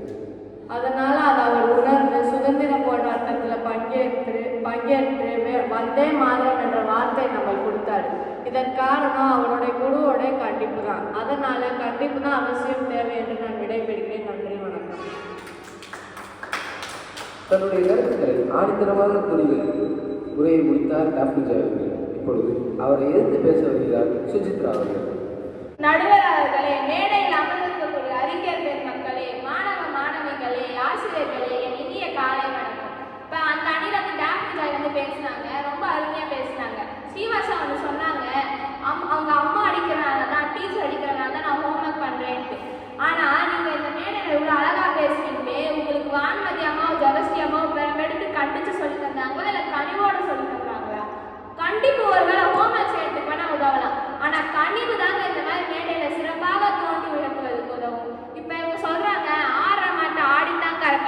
அதனால் அதை அவர் உணர்ந்து சுதந்திர போராட்டத்தில் பங்கேற்று வந்தே மாதரம் என்ற வார்த்தை நம்ம கொடுத்தாரு. இதன் காரணம் அவருடைய குருவோடைய கண்டிப்பு தான். அதனால் கண்டிப்பு தான் அவசியம் தேவை என்று நான் விடைபெறுகிறேன். நன்றி, வணக்கம். தன்னுடைய கருத்துக்களை ஆணித்தரமாக கூறிய உரையை முடித்தார் ராஃபிஸ் அவர்கள். இப்பொழுது அவரை எதிர்த்து பேச வருகிறார் சுஜித்ரா அவர்கள். நடுவர் அவர்களே, மேடையில் அமர்ந்திருக்கக்கூடிய அறிஞர் பெருமக்களே, மாணவ மாணவிகளே, ஆசிரியர்களே, என் இனிய காலை வணக்கம். இப்போ அந்த அணியில் வந்து டாக்டர் வந்து பேசினாங்க, ரொம்ப அருமையாக பேசினாங்க. ஸ்ரீவாசா வந்து சொன்னாங்க, அவங்க அம்மா அடிக்கிறனால தான், டீச்சர் அடிக்கிறனால தான் நான் ஹோம்ஒர்க் பண்ணுறேன்ட்டு. ஆனால் நீங்கள் இந்த மேடையில் இவ்வளோ அழகாக பேசுவீங்களே, உங்களுக்கு வான்மதி அம்மாவும் ஜெகஸ்ரீ அம்மாவும் பெருமெடுத்து கண்டித்து சொல்லி தந்தாங்களா இல்லை கனிவோடு சொல்லி தந்தாங்களா? கண்டிப்பு ஒருவேளை ஹோம்ஒர்க் செய்யறதுக்கு வேணால் உதவலாம், ஆனால் கனிவு தாங்க இந்த மாதிரி மேடையில் சிறப்பாக தோண்டி விளக்குவதற்கு உதவும். இப்போ இவங்க சொல்கிறாங்க, ஆடுற மாட்டை ஆடித்தான் கறக்க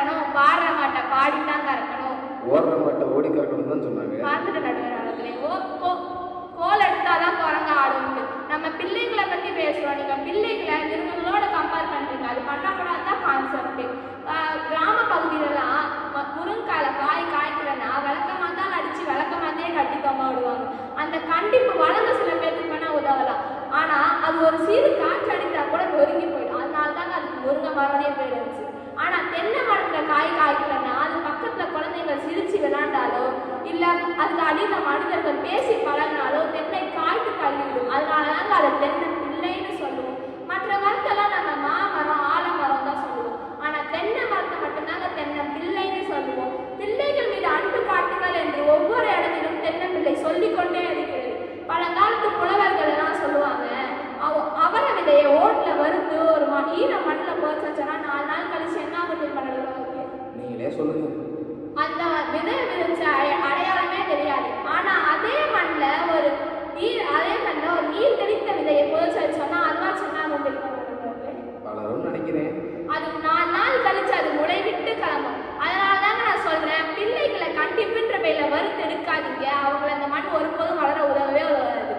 ஆடித்தான் கறக்கணும். ஓடுற மாட்டை ஓடி கறக்கணும் தான் சொன்னாங்க. பார்த்துட்டு நடுவர்களே, கோல் எடுத்தாதான் குரங்க ஆடுண்டு. நம்ம பிள்ளைங்களை பற்றி பேசுகிறோம். நீங்கள் பிள்ளைகளை மிருகங்களோட கம்பேர் பண்ணுறீங்க. அது பண்ணக்கூடாது தான் கான்செப்ட். கிராம பகுதியிலலாம் முருங்கால காய்க்கிறனா விளக்கமாக தான் அடித்து விளக்கமாதே கட்டி தொங்க விடுவாங்க. அந்த கண்டிப்பு வளர்ந்த சில பேருக்கு வேணால் உதவலாம். ஆனால் அது ஒரு சீரு காற்று அடித்தா கூட நொறுங்கி போயிடும். அதனால தாங்க அதுக்கு முருங்கை மரமே போயிடுச்சு. ஆனால் தென்னை மரத்தில் காய்க்கிறனா அது பக்கத்தில் குழந்தைங்க சிரித்து விளையாண்டாலோ இல்லை அதுக்கு அடியில் மனிதர்கள் பேசி பழகினாலோ தென்னை காய்த்து தள்ளிவிடும். அதனால தாங்க அதை தென்னை பிள்ளைன்னு சொல்லுவோம். மற்ற மரத்தெல்லாம் நம்ம மாமரம் ஆலமரம் தான் சொல்லுவோம். ஆனால் தென்னை மரத்தை மட்டும்தாங்க தென்னை பிள்ளைன்னு சொல்லுவோம். பிள்ளைகள் மீது அன்பு காட்டுங்கள் என்று ஒவ்வொரு இடத்திலும் தென்னை பிள்ளை சொல்லிக்கொண்டே இருக்கிறது. பழங்காலத்து புலவர்கள் எல்லாம் சொல்லுவாங்க, அவரை விதையை ஓட்டில் வறுத்து ஒரு ஈர மண்ணில் போச்சுன்னா 4 நாள் கழிச்சு என்ன பண்ணுறது? நீங்களே சொல்லுங்க. அந்த விதை விதைச்ச அடையாளமே தெரியாது. ஆனா அதே மண்ணில் ஒரு நீர் தெளித்த விதையை போச்சு வச்சோன்னா அதுவா சொன்னா பலரும் நினைக்கிறேன் அது 4 நாள் கழிச்சு அது முளைவிட்டு கிளம்பும். அதனால தாங்க நான் சொல்றேன், பிள்ளைகளை கண்டிப்புன்ற பேர்ல வறுத்து எடுக்காதீங்க. அவங்களை அந்த மண் ஒருபோதும் வளர உதவவே உதவாது.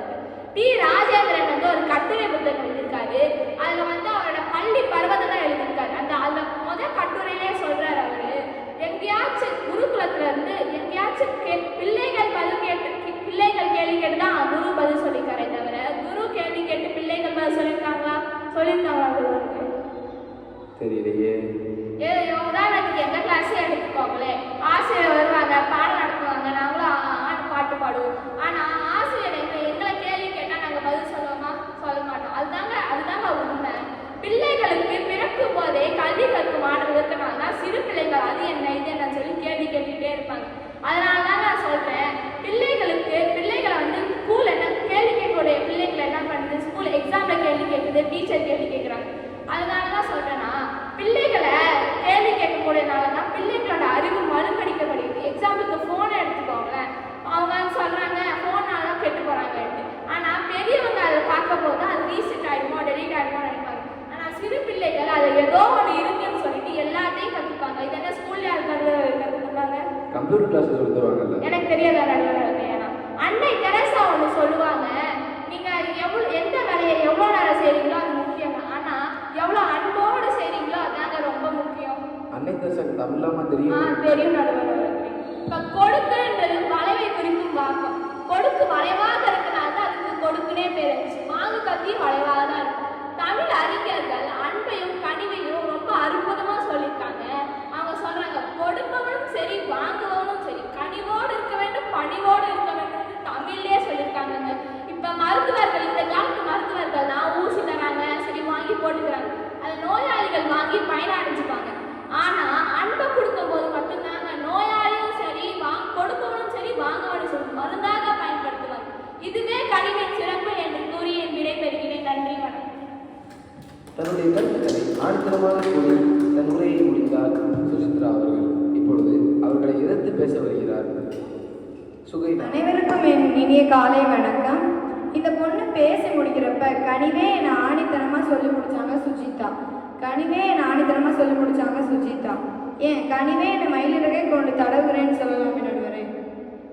டி. ராஜேந்திரன் ஒரு கட்டுரை புத்தகம் எழுதியிருக்காரு. அதுல அவரோட பள்ளி பருவத்தை தான் எழுதியிருக்காரு. அதுல முதல் கட்டுரையிலே சொல்றாரு, அவரு எங்கேயாச்சும் குருகுலத்துல இருந்து எங்கேயாச்சும் பிள்ளைகள் கேள்வி கேட்டு தான் குரு பதில் சொல்லியிருக்காரே தவிர குரு கேள்வி கேட்டு பிள்ளைகள் பதில் சொல்லியிருக்காங்களா? சொல்லியிருக்காங்களா? தெரியலையே. உதாரணத்துக்கு எங்க கிளாஸே எடுத்துக்கோங்களே, ஆசிரியர் வருவாங்க, பாடம் நடத்துவாங்க, நாங்களும் பாட்டு பாடுவோம். ஆனா ஆசிரியர் எங்களை கேள்வி கேட்டா நாங்க பதில் சொல்லுவோமா? சொல்ல மாட்டோம். அதுதாங்க உண்மை. பிள்ளைகளுக்கு பிறக்கும் போதே கல்வி கற்கும் ஆற்றல் இருக்கனால தான் சிறு பிள்ளைகள் அது என்ன இது என்ன சொல்லி கேள்வி கேட்டுட்டே இருப்பாங்க. அதனால தான் நான் சொல்றேன், பிள்ளைகளை ஸ்கூல் என்ன கேள்வி கேட்கக்கூடிய பிள்ளைகளை என்ன பண்ணுது, ஸ்கூல் எக்ஸாம்ல கேள்வி கேட்குது, டீச்சர் கேள்வி கேட்குறாங்க. அதனால தான் சொல்றேன்னா, பிள்ளைகளை கேள்வி கேட்கக்கூடியனால தான் பிள்ளைங்களோட அறிவு மறுக்கடிக்கப்படுது. எக்ஸாம்பிளுக்கு ஃபோனை எடுத்துக்கோங்களேன், அவங்க சொல்றாங்க ஃபோனால தான் கெட்டு போறாங்கன்ட்டு. ஆனா பெரியவங்க அதை பார்க்க போது அது ரீசெட் ஆகிடுமோ டெலிட் ஆகிடுமோ நினைப்பாங்க. ஆனால் சிறு பிள்ளைகள் அது ஏதோ ஒன்று இருக்குன்னு சொல்லிட்டு எல்லாத்தையும் கற்றுப்பாங்க. இது என்ன ஸ்கூல்ல கற்றுப்பாங்க? கம்ப்யூட்டர் கிளாஸ் சொல்லுவாங்கல்ல, எனக்கு தெரியல நடுவர். ஏன்னா அன்னை தெரசா ஒன்று சொல்லுவாங்க, நீங்க எந்த வேலையை எவ்வளோ நேரம் செய்றீங்களோ அது முக்கியம், ஆனா எவ்வளோ அன்போடு செய்றீங்களோ அதாங்க ரொம்ப முக்கியம். அன்னை தெரசா தமிழாமா தெரியும்? தெரியும் நடுவர். இப்போ கொடுக்குன்றது வளைவை குறிக்கும் வாக்கம். கொடுக்கு வளைவாக இருக்கனால தான் அதுக்கு கொடுக்குனே பேர் இருந்துச்சு. மாங்கு கத்தி வளைவாக தான் இருக்கும். தமிழ் அறிஞர்கள் அன்பையும் கனிவையும் ரொம்ப அற்புதமாக சொல்லியிருக்காங்க. அவங்க சொல்றாங்க, கொடுப்பவனும் சரி வாங்குவவனும் சரி கனிவோடு இருக்க வேண்டும் பணிவோடு இருக்க வேண்டும் தமிழ்லேயே சொல்லியிருக்காங்க. இப்போ மருத்துவர்கள், இந்த காலத்து மருத்துவர்கள் தான் ஊசி தராங்க, சரி வாங்கி போட்டுக்கிறாங்க. அது நோயாளிகள் வாங்கி பயனடைஞ்சுப்பாங்க. ஆனால் அன்பை கொடுக்கும் போது மட்டும்தாங்க நோயாளியும் சரி கொடுப்பவனும் சரி வாங்குவனும் சரி மருந்தாக பயன்படுத்துவாங்க. இதுவே கனிவின் சிறப்பு என்று கூறி என் விடைபெறுகிறேன். நன்றி, வணக்கம். தன்னுடைய கருத்துக்களை ஆழ்த்தரமாக கூறி தன் உரையை முடித்தார் சுசித்ரா அவர்கள். இப்பொழுது அவர்களை எதிர்த்து பேச வருகிறார் சுகைனா. அனைவருக்கும் என் இனிய காலை வணக்கம். இந்த பொண்ணு பேசி முடிக்கிறப்ப கனிவே என்னை ஆணித்தனமாக சொல்லி முடிச்சாங்க சுஜிதா. கனிவே என்னை ஆணித்தனமாக சொல்லி முடிச்சாங்க சுஜிதா. ஏன் கனிவே என்னை மயிலிறகை கொண்டு தடவுகிறேன்னு சொல்லலாமே நடுவரே?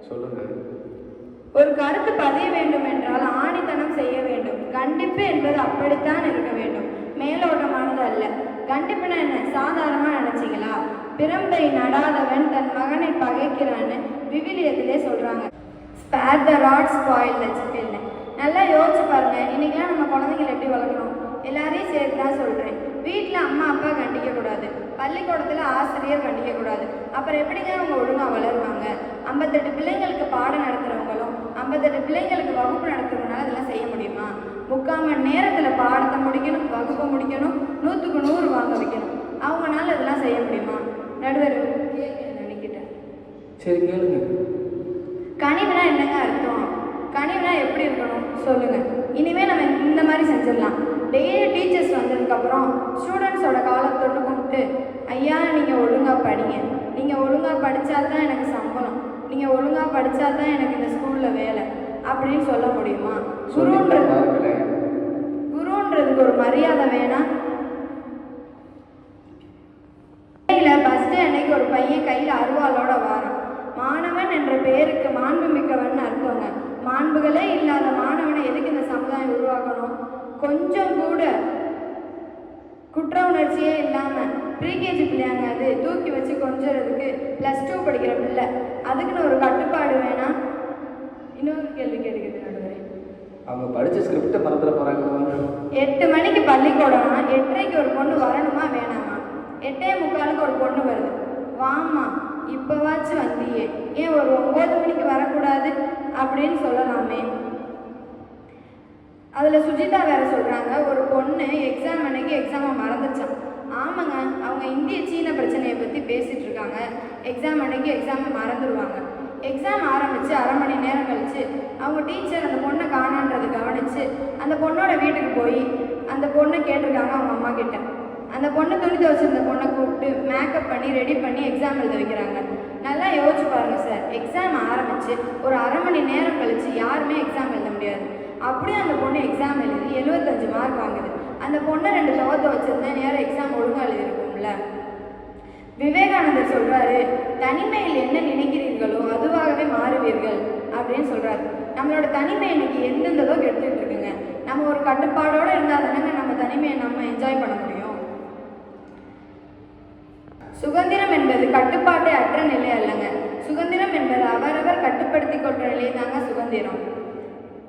சொல்லுங்க. ஒரு கருத்து பதிய வேண்டும் என்றால் ஆணித்தனம் செய்ய வேண்டும். கண்டிப்பு என்பது அப்படித்தான் இருக்க வேண்டும், மேலோட்டமானது அல்ல. கண்டிப்புனா என்ன சாதாரணமாக நினைச்சிங்களா? பிரம்பை நடாதவன் தன் மகனை பகைக்கிறான்னு விவிலியத்திலே சொல்றாங்க. Spare the rod spoil the chicken. நல்லா யோசிச்சு பாருங்க, இன்னைக்கெல்லாம் நம்ம குழந்தைங்களை எப்படி வளர்க்கணும்? எல்லாரையும் சேர்த்து தான் சொல்றேன். வீட்டில் அம்மா அப்பா கண்டிக்க கூடாது, பள்ளிக்கூடத்தில் ஆசிரியர் கண்டிக்க கூடாது. அப்புறம் எப்படிங்க அவங்க ஒழுங்காக வளருவாங்க? 58 பிள்ளைங்களுக்கு பாடம் நடத்துகிறவங்களும் 58 பிள்ளைங்களுக்கு வகுப்பு நடத்துறதுனால அதெல்லாம் செய்ய முடியுமா? 3/4 மணி நேரத்தில் பாடத்தை முடிக்கணும், வகுப்பை முடிக்கணும், 100க்கு 100 வாங்க வைக்கணும். அவங்களால இதெல்லாம் செய்ய முடியுமா? நடுவர் நினைக்கிட்டேன். சரி கேளுங்க. கனிவுனா என்னங்க அர்த்தம்? கனிவுனா எப்படி இருக்கணும் சொல்லுங்க. இனிமேல் நம்ம இந்த மாதிரி செஞ்சிடலாம். டெய்லி டீச்சர்ஸ் வந்ததுக்கப்புறம் ஸ்டூடெண்ட்ஸோட காலத்தொட்டு கும்பிட்டு, ஐயா நீங்கள் ஒழுங்காக படிங்க, நீங்கள் ஒழுங்காக படித்தா தான் எனக்கு சம்பளம், நீங்கள் ஒழுங்காக படித்தா தான் எனக்கு இந்த ஸ்கூலில் வேலை அப்படின்னு சொல்ல முடியுமா? குருன்றதுக்கு ஒரு மரியாதை வேணாம். பஸ் டே அன்னைக்கு ஒரு பையன் கையில் கொஞ்சம் கூட குற்ற உணர்ச்சியே இல்லாமல் ப்ரீகேஜி பிள்ளையாங்க அது தூக்கி வச்சு கொஞ்சறதுக்கு +2 படிக்கிற பிள்ளை, அதுக்குன்னு ஒரு கட்டுப்பாடு வேணாம். இன்னொரு கேள்வி கேட்டுக்கிட்டு நடுவரே, அவங்க படித்த ஸ்கிரிப்டை மறந்துட போகிறாங்க. 8 மணிக்கு பள்ளிக்கூடமா, 8:30க்கு ஒரு பொண்ணு வரணுமா வேணாமா? 8:45க்கு ஒரு பொண்ணு வருது, வாமா இப்போவாச்சும் வந்தியே, ஏன் ஒரு 9 மணிக்கு வரக்கூடாது அப்படின்னு சொல்லலாமே. அதில் சுஜிதா வேற சொல்கிறாங்க, ஒரு பொண்ணு எக்ஸாம் அன்னைக்கு எக்ஸாமை மறந்துச்சான். ஆமாங்க, அவங்க இந்திய சீன பிரச்சனையை பற்றி பேசிகிட்டு இருக்காங்க. எக்ஸாம் அன்னைக்கு எக்ஸாமை மறந்துடுவாங்க. எக்ஸாம் ஆரம்பித்து அரை மணி நேரம் கழித்து அவங்க டீச்சர் அந்த பொண்ணை காணான்றதை கவனித்து அந்த பொண்ணோட வீட்டுக்கு போய் அந்த பொண்ணை கேட்டிருக்காங்க அவங்க அம்மா கிட்ட. அந்த பொண்ணை துணி துவச்சிருந்த பொண்ணை கூப்பிட்டு மேக்கப் பண்ணி ரெடி பண்ணி எக்ஸாம் எழுத வைக்கிறாங்க. நல்லா யோசிச்சு பாருங்க சார், எக்ஸாம் ஆரம்பித்து ஒரு அரை மணி நேரம் கழித்து யாருமே எக்ஸாம் எழுத முடியாது. அப்படியே அந்த பொண்ணு எக்ஸாம் எழுதி 75 மார்க் வாங்குது. அந்த பொண்ணை 2 துவத்து வச்சிருந்தா நேரம் எக்ஸாம் ஒழுங்காக எழுதிருக்கும்ல. விவேகானந்தர் சொல்றாரு, தனிமையில் என்ன நினைக்கிறீர்களோ அதுவாகவே மாறுவீர்கள் அப்படின்னு சொல்றாரு. நம்மளோட தனிமை இன்னைக்கு எந்தெந்ததோ கெடுத்துட்டு இருக்குங்க. நம்ம ஒரு கட்டுப்பாடோடு இருந்தால் தானங்க நம்ம தனிமையை நம்ம என்ஜாய் பண்ண முடியும். சுதந்திரம் என்பது கட்டுப்பாட்டை அற்ற நிலை அல்லங்க. சுதந்திரம் என்பது அவரவர் கட்டுப்படுத்தி கொள்ற நிலை தாங்க சுதந்திரம்.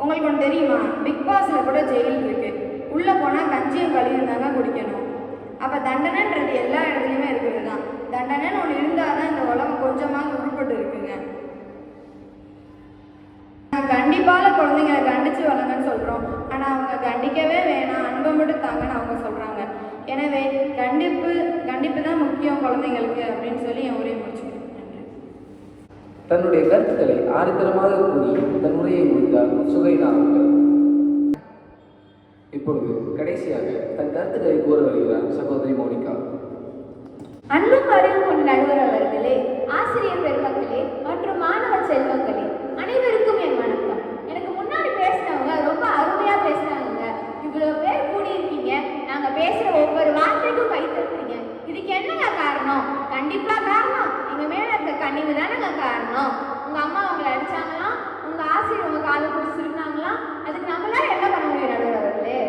உங்களுக்கு ஒன்று தெரியுமா, பிக் பாஸ்ல கூட ஜெயில் இருக்கு. உள்ள போனால் கஞ்சியும் களியும் தாங்க குடிக்கணும். அப்போ தண்டனைன்றது எல்லா இடத்துலையுமே இருக்கிறது தான். தண்டனைன்னு ஒன்று இருந்தால் தான் இந்த உலகம் கொஞ்சமாவது உருப்பட்டு இருக்குங்க. கண்டிப்பால குழந்தைங்களை கண்டிச்சு வளங்கன்னு சொல்கிறோம், ஆனால் அவங்க கண்டிக்கவே வேணாம், அன்பை மட்டும் தாங்கன்னு அவங்க சொல்கிறாங்க. எனவே கண்டிப்பு தான் முக்கியம் குழந்தைங்களுக்கு அப்படின்னு சொல்லி என் உரையை முடிச்சுக்கிறேன். தன்னுடைய கருத்துக்களை ஆணித்தரமாக கூறி தன் உரையை முடித்தார் சுகைனா அவர்கள். இப்பொழுது கடைசியாக தன் கருத்துக்களை கூற வருகிறார் சகோதரி மோனிகா. அன்பும் அறிவும் கொண்ட நடுவர் அவர்களே, ஆசிரியர் பெருமக்களே மற்றும் மாணவ செல்வங்களே, அனைவருக்கும் என் வணக்கம். எனக்கு முன்னாடி பேசினவங்க ரொம்ப அருமையா பேசினாங்க. இவ்வளவு பேர் கூடியிருக்கீங்க, நாங்க பேசுற ஒவ்வொரு வார்த்தைக்கும் கை தட்டுறீங்க. இதுக்கு என்னங்க காரணம்? கண்டிப்பா காரணம் எங்க மேல இருக்க கனிவு தானங்க காரணம். உங்க அம்மா உங்களை அடிச்சாங்களாம், உங்க ஆசிரியர் உங்க காலை பிடிச்சிருந்தாங்களாம், அதுக்கு நம்மளால என்ன பண்ண முடியும் நடுவர் அவர்களே?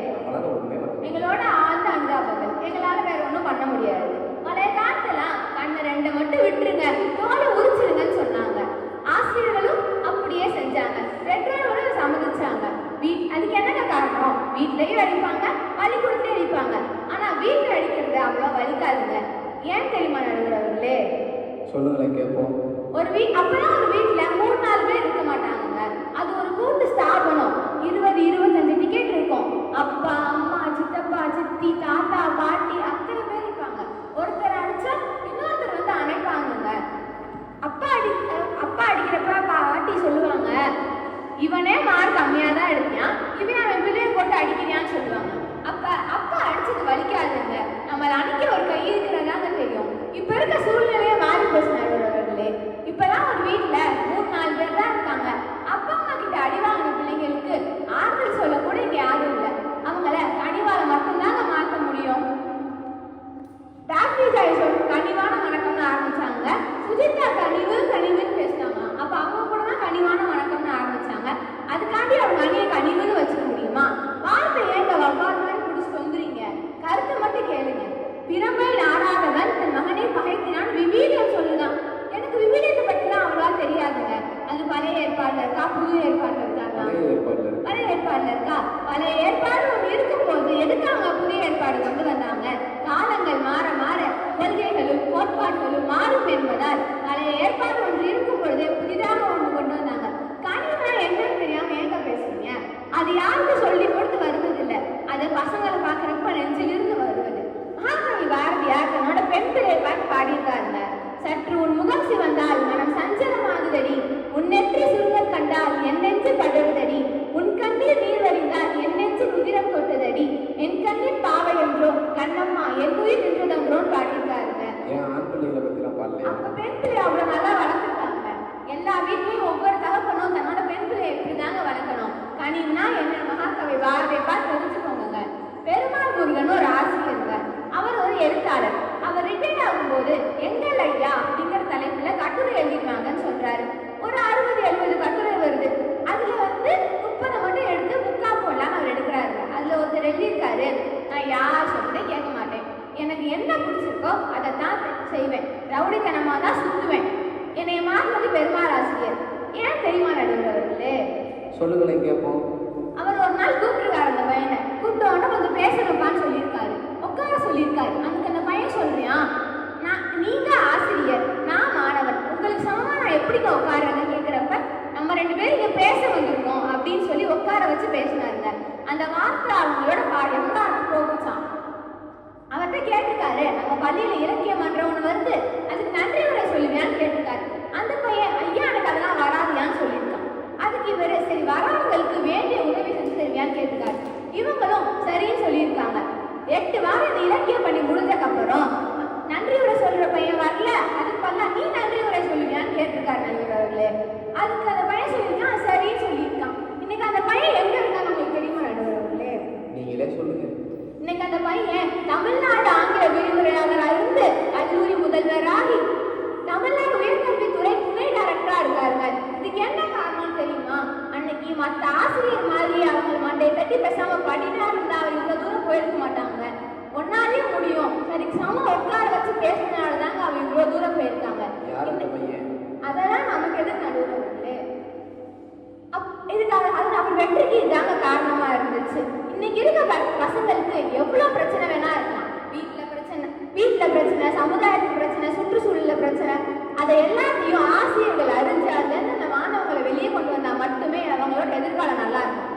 எங்களோட ஆழ்ந்த அஞ்சாபங்கள், எங்களால வேற ஒன்றும் பண்ண முடியாது. பழைய காலத்தெல்லாம் கண்ணை 2 மட்டும் விட்டுருங்க, தோலை உரிச்சிருங்கன்னு சொன்னாங்க. ஆசிரியர்களும் அப்படியே செஞ்சாங்க, பெற்றோர்களும் சம்மதிச்சாங்க. அதுக்கு என்னங்க காரணம்? வீட்லயும் அடிப்பாங்க, பள்ளிக்கூடத்தையும் அடிப்பாங்க. ஆனா வீட்டுல அடிக்கிறது அவ்வளோ வலிக்காதுங்க. ஏன் தெரியுமா நடுவர் அவர்களே? சொல்லுங்களேன் கேட்போம். அப்பெல்லாம் ஒரு வீட்டுல 3-4 பேர் இருக்க மாட்டாங்க. அது ஒரு கூட்டு ஸ்தாபனம். 20-25 டிக்கெட் இருக்கும். அப்பா அம்மா சித்தப்பா சித்தி தாத்தா பாட்டி அத்தனை பேர் இருப்பாங்க. ஒருத்தர் அடிச்சா இன்னொருத்தர் வந்து அணைப்பாங்க. அப்பா அடிக்கிறப்ப பாட்டி சொல்லுவாங்க, இவனே மார்க் கம்மியா தான் எடுத்தியான், இவன் அவன் பிள்ளைய போட்டு அடிக்கிறான்னு சொல்லுவாங்க. அப்பா அடிச்சது வலிக்காதுங்க, நம்மள அன்னைக்கு ஒரு கை இருக்கிறதாங்க தெரியும். இப்ப இருக்க சூழ்நிலையே மாறி போச்சு நடுவர்களே. இப்பெல்லாம் ஒரு வீட்டுல 3-4 பேர் தான் இருக்காங்க. அப்பா அம்மா கிட்ட அடி வாங்கின பிள்ளைங்களுக்கு ஆறுதல் சொல்ல கூட இங்க யாரும் இல்லை. அவங்கள கனிவால மட்டும்தாங்க மாற்ற முடியும். கனிவான வணக்கம்னு ஆரம்பிச்சாங்க. சுஜிதா கனிவுன்னு பேசினாங்க. அப்ப அவங்க கூட தான் கனிவான வணக்கம்னு ஆரம்பிச்சாங்க. அதுக்காண்டி அவங்க அணியை கனிவுன்னு வச்சுக்க முடியுமா? வார்த்தை ஏங்க வவ்வாறு மாதிரி பிடிச்சிட்டு வந்துறீங்க. கருத்தை மட்டும் கேளுங்க. பிறமை நாடாதவன் தன் மகனை பகைத்தினான் விவீடியம் சொல்லுதான். எனக்கு விவீடியத்தை பற்றிலாம் அவ்வளவா தெரியாதுங்க. அது பழைய ஏற்பாடுல இருக்கா, புது ஏற்பாடுல இருக்காங்க? பழைய ஏற்பாடுல இருக்கா? பழைய ஏற்பாடு ஒன்று இருக்கும் போது எதுக்கு அவங்க புதிய ஏற்பாடு கொண்டு வந்தாங்க? காலங்கள் மாற மாற கொள்கைகளும் கோட்பாடுகளும் மாறும் என்பதால் பழைய ஏற்பாடு ஒன்று இருக்கும் பொழுது புதிதாக ஒன்று கொண்டு வந்தாங்க. கனிவுனா என்னன்னு தெரியாம ஏங்க பேசுறீங்க? அது யாருக்கும் சொல்லி கொடுத்து வருவதில்லை. அது பசங்களை பார்க்குறப்ப நெஞ்சிலிருந்து வருவது. மகாகவி பாரதியார் தன்னோட பெண் பிள்ளையை பார்த்து பாடியிருக்காருங்க. சற்று உன் முகம் சிவந்தால் மனம் சஞ்சலமாகுதடி, உன் நெற்றி சுருங்க கண்டால் என் நெஞ்சு படருதடி, உன் கண்ணில் நீர் வழிந்தால் என் நெஞ்சு உதிரம் கொட்டுதடி, என் கண்ணின் பாவை என்றோ கண்ணம்மா என் உயிர் யார் சொல்றதே கேட்க மாட்டேன். எனக்கு என்ன பிடிச்சிருக்கோ அதை தான் செய்வேன். ரவுடித்தனமாக தான் சுற்றுவேன். என்னை மாறினது பெருமாள் ஆசிரியர். ஏன் தெரியுமா நடுவர் அவர்களே? சொல்லுங்களேன் கேட்போம். அவர் ஒரு நாள் கூப்பிட்டுருக்காரு அந்த பையனை. கூப்பிட்டோன்னா கொஞ்சம் பேசணும்ப்பான்னு சொல்லியிருக்காரு. உட்கார சொல்லியிருக்காரு. அதுக்கு அந்த பையன் சொல்றியான், நீங்க ஆசிரியர், நான் மாணவன், உங்களுக்கு சமமா நான் எப்படிங்க உட்காருன்னு கேட்குறப்ப நம்ம 2 பேரும் இங்கே பேச வந்திருக்கோம் அப்படின்னு சொல்லி உட்கார வச்சு பேசினாருங்க. அந்த வார்த்தை அவங்களோட எவ்வளோ போகுச்சான். அவர்கிட்ட கேட்டிருக்காரு, நம்ம பள்ளியில் இலக்கிய மன்றம் ஒன்று வருது, அதுக்கு நன்றி உரை சொல்லுவியான்னு கேட்டிருக்காரு. அந்த பையன் ஐயா எனக்கு அதெல்லாம் வராதியான்னு சொல்லியிருக்கான். அதுக்கு இவர் சரி வரவங்களுக்கு வேண்டிய உதவி செஞ்சு தருவியான்னு கேட்டிருக்காரு. இவங்களும் சரின்னு சொல்லியிருக்காங்க. 8 வாரம் இந்த இலக்கியம் பண்ணி முடிஞ்சக்கப்புறம் நன்றி உரை சொல்ற பையன் வரல, அதுக்கு பண்ணலாம் நீ நன்றி உரை சொல்லுவியான்னு கேட்டிருக்காரு நடுவர் அவர்களே. அதுக்கு அந்த பையன் சொல்லியிருக்கான் சரின்னு சொல்லியிருக்கான். இன்னைக்கு அந்த பையன் எங்க இருக்கான்னு உங்களுக்கு தெரியுமா நடுவர் அவர்களே? நீங்களே சொல்லுங்க. இன்னைக்கு அந்த பையன் தமிழ்நாடு ஆங்கில விரிவுரையாளராக இருந்து கல்லூரி முதல்வராகி தமிழ்நாடு உயர்கல்வித்துறை துணை டைரக்டரா இருக்காருங்க. இதுக்கு என்ன காரணம் தெரியுமா? அன்னைக்கு மற்ற ஆசிரியர் மாதிரி அவங்க மண்டையை தட்டி பேசாம படினா இருந்தா அவர் இவ்வளவு தூரம் போயிருக்க மாட்டாங்க. ஒன்னாலே முடியும் சரிக்கு சம உட்கார வச்சு பேசினாலதாங்க அவங்க இவ்வளவு தூரம் போயிருக்காங்க. அதெல்லாம் நமக்கு எது நடுவுறவர்களே? இதுக்காக அது நம்ம வெற்றிக்கு இதாங்க காரணமா இருந்துச்சு. இன்னைக்கு இருக்க பசங்களுக்கு எவ்வளவு பிரச்சனை வேணா இருக்கலாம். வீட்டுல பிரச்சனை, சமுதாயத்துக்கு பிரச்சனை, சுற்றுச்சூழல பிரச்சனை, அதை எல்லாத்தையும் ஆசிரியர்கள் அறிஞ்சு அதுலேருந்து அந்த மாணவங்களை வெளியே கொண்டு வந்தா மட்டுமே அவங்களோட எதிர்காலம் நல்லா இருக்கும்.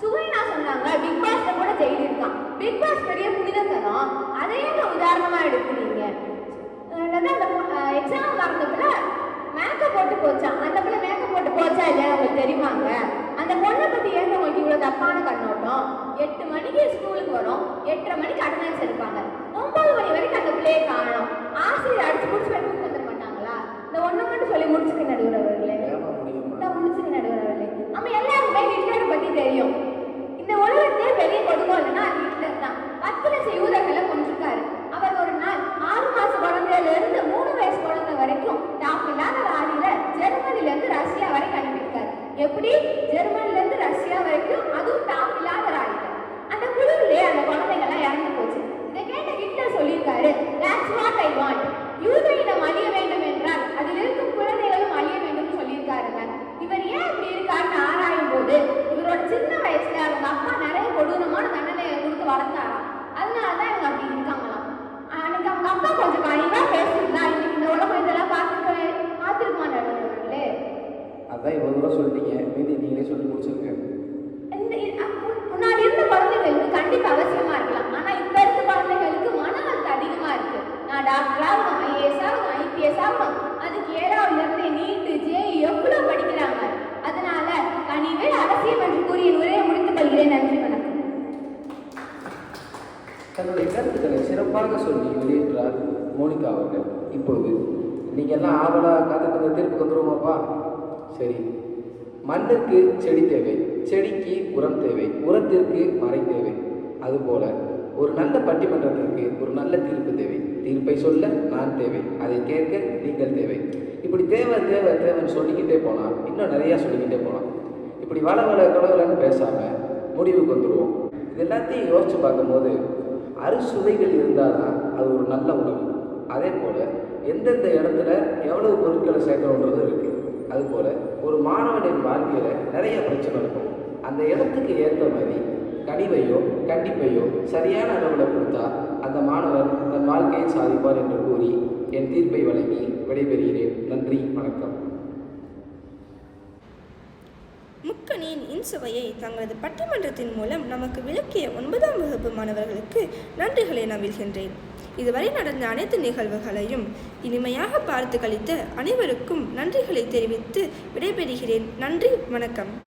சுகைனா சொன்னாங்க பிக் பாஸ்ல கூட ஜெயில் இருக்கான். பிக் பாஸ் பெரிய புனிதத்தனம், அதையே உதாரணமா எடுக்கிறீங்க. அந்த எக்ஸாம் வரதுக்குள்ள மேக்கப் போட்டு போச்சான். அந்த பிள்ளை மேக்கப் போட்டு போச்சா இல்லையா உங்களுக்கு தெரியுமாங்க? அந்த பொண்ணை பத்தி ஏன் உங்களுக்கு இவ்வளவு தப்பான கண்ணோட்டம்? 8 மணிக்கு ஸ்கூலுக்கு வரும், 8:30 மணிக்கு அட்டெண்டன்ஸ் எடுப்பாங்க, 9 மணி வரைக்கும் அந்த பிள்ளையை காணும். ஆசிரியர் அடிச்சு முடிச்சு போய் கூப்பிட்டு வந்துட மாட்டாங்களா? இந்த ஒண்ணு மட்டும் சொல்லி முடிச்சுக்க நடுவர் அவர்களே, முடிச்சுக்க நடுவர் அவர்களே. நம்ம எல்லாருக்குமே ஹிட்லரை பத்தி தெரியும். இந்த உலகத்தையே பெரிய கொடுக்கும் இல்லைன்னா அது ஹிட்லர் தான். 10 லட்சம் யூதர்களை கொண்டிருக்காரு. அவர் ஒரு நாள் 6 மாச குழந்தையில இருந்து 3 வயசு குழந்தை வரைக்கும் டாப் இல்லாத லாரியில ஜெர்மனில இருந்து ரஷ்யா வரைக்கும் அனுப்பியிருக்காரு. எப்படி? ஜெர்மனில இருந்து ரஷ்யா வரைக்கும், அதுவும் டாப் இல்லாத லாரியில. அந்த குழுவிலே அந்த குழந்தைகள்லாம் இறந்து போச்சு. இதை கேட்ட ஹிட்லர் சொல்லியிருக்காரு, that's what I want. யூத இனம் அழிய வேண்டும் என்றால் அதில் இருக்கும் குழந்தைகளும் அழிய வேண்டும் சொல்லியிருக்காருங்க. இவர் ஏன் இப்படி இருக்காருன்னு ஆராயும் போது இவரோட சின்ன வயசுல அவங்க அப்பா நிறைய கொடூரமான தண்டனையை கொடுத்து வளர்த்தாராம். அதனாலதான் இவங்க அப்படி இருக்காங்களாம். அன்னைக்கு அவங்க அப்பா கொஞ்சம் கனிவா பேசியிருந்தா இன்னைக்கு இந்த உலகம் இதெல்லாம் பார்த்துருக்குமா நடுவர்களே? அதான் இவ்வளவு தூரம் சொல்லிட்டீங்க, மீதி நீங்களே சொல்லி முடிச்சிருங்க. முன்னாடி இருந்த குழந்தைகளுக்கு கண்டிப்பா அவசியமா இருக்கலாம். ஆனா இப்ப இருக்க குழந்தைகளுக்கு மன அழுத்தம் அதிகமா இருக்கு. நான் டாக்டர் ஆகணும், ஐஏஎஸ் ஆகணும், ஐபிஎஸ் ஆகணும், அதுக்கு 7ஆவதுல இருந்து நீட்டு ஜேஇ எவ்வளவு படிக்கிறாங்க. அதனால கனிவே அவசியம் என்று கூறிய உரையை முடித்துக் கொள்கிறேன். நன்றி, வணக்கம். தன்னுடைய கருத்துக்களை சிறப்பாக சொல்லி வெளியிட்டார் மோனிகா அவர்கள். இப்போது நீங்கள் எல்லாம் ஆவலாக காத்துட்டு தீர்ப்புக்கு வந்துருவோமாப்பா? சரி. மண்ணுக்கு செடி தேவை, செடிக்கு உரம் தேவை, உரத்திற்கு மறை தேவை. அதுபோல ஒரு நல்ல பட்டிமன்றத்திற்கு ஒரு நல்ல தீர்ப்பு தேவை. தீர்ப்பை சொல்ல நான் தேவை, அதை கேட்க நீங்கள் தேவை. இப்படி தேவை தேவை தேவைன்னு சொல்லிக்கிட்டே போனால் இன்னும் நிறையா சொல்லிக்கிட்டே போகலாம். இப்படி வள கடவுளன்னு பேசாமல் முடிவுக்கு வந்துடுவோம். இது எல்லாத்தையும் யோசித்து பார்க்கும்போது அறுசுவைகள் இருந்தால் தான் அது ஒரு நல்ல உணவு. அதே போல் எந்தெந்த இடத்துல எவ்வளவு பொருட்களை சேர்க்கணுன்றது இருக்குது. அதுபோல் ஒரு மாணவனின் வாழ்க்கையில் நிறைய பிரச்சனை இருக்கும். அந்த இடத்துக்கு ஏற்ற மாதிரி கனிவையோ கண்டிப்பையோ சரியான அளவில் கொடுத்தா அந்த மாணவன் தன் வாழ்க்கையை சாதிப்பார் என்று கூறி என் தீர்ப்பை வழங்கி விடைபெறுகிறேன். நன்றி, வணக்கம். முக்கணியின் இன்சுவையை தங்களது பட்டிமன்றத்தின் மூலம் நமக்கு விளக்கிய 9ஆம் வகுப்பு மாணவர்களுக்கு நன்றிகளை நம்பிகின்றேன். இதுவரை நடந்த அனைத்து நிகழ்வுகளையும் இனிமையாக பார்த்து கழித்த அனைவருக்கும் நன்றிகளை தெரிவித்து விடைபெறுகிறேன். நன்றி, வணக்கம்.